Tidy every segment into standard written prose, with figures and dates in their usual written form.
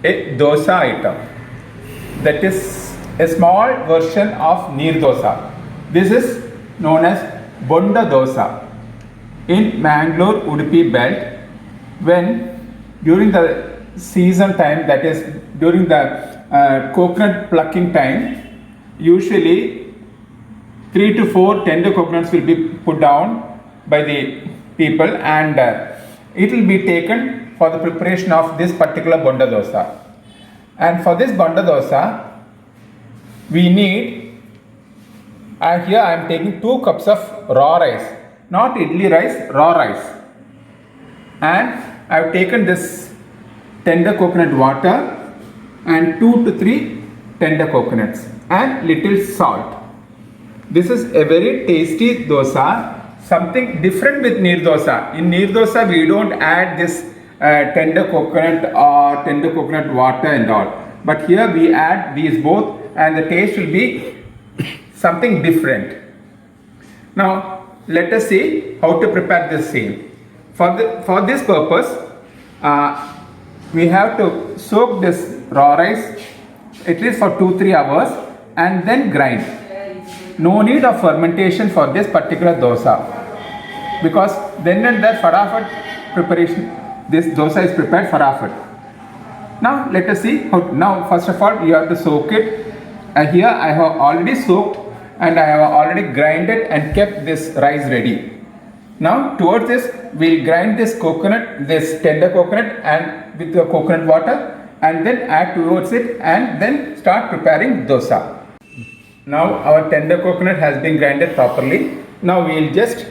a dosa item. That is a small version of Neer Dosa. This is known as Bonda Dosa. In Manglore, Udupi belt, when during the season time, that is during the coconut plucking time, usually 3 to 4 tender coconuts will be put down by the people, and it will be taken for the preparation of this particular Bonda Dosa. And for this Bonda Dosa, we need, here I am taking 2 cups of raw rice, not idli rice, raw rice. And I have taken this tender coconut water and 2 to 3 tender coconuts and little salt. This is a very tasty dosa, something different with Neer Dosa. In Neer Dosa, we don't add this tender coconut or tender coconut water and all. But here we add these both, and the taste will be something different. Now, let us see how to prepare this same. For this purpose, we have to soak this raw rice at least for 2-3 hours and then grind. No need of fermentation for this particular dosa, because then and there farafat preparation, this dosa is prepared farafat. Now let us see how. Now first of all you have to soak it. Here I have already soaked and I have already grinded and kept this rice ready. Now towards this we will grind this coconut, this tender coconut, and with the coconut water, and then add towards it and then start preparing dosa. Now our tender coconut has been grinded properly. Now we will just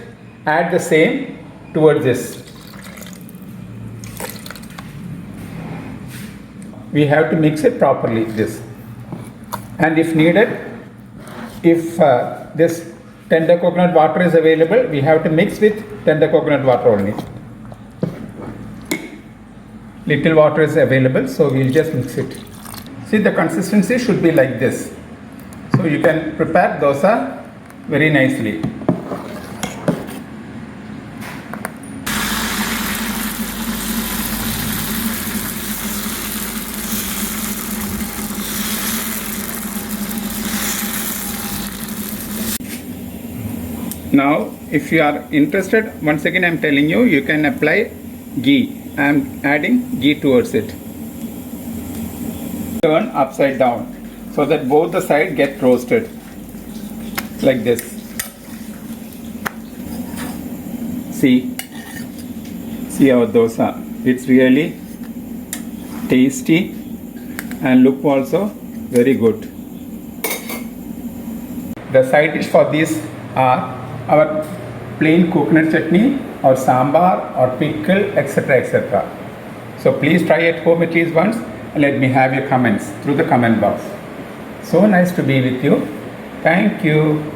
add the same towards this. We have to mix it properly, this. And if needed, if this tender coconut water is available, we have to mix with tender coconut water only. Little water is available, so we will just mix it. See, the consistency should be like this. So you can prepare dosa very nicely. Now, if you are interested, once again I am telling you, you can apply ghee. I am adding ghee towards it. Turn upside down so that both the sides get roasted like this. See our dosa. It's really tasty and look also very good. The side dish for these are our plain coconut chutney or sambar or pickle, etc., etc. So please try at home at least once and let me have your comments through the comment box. So nice to be with you. Thank you.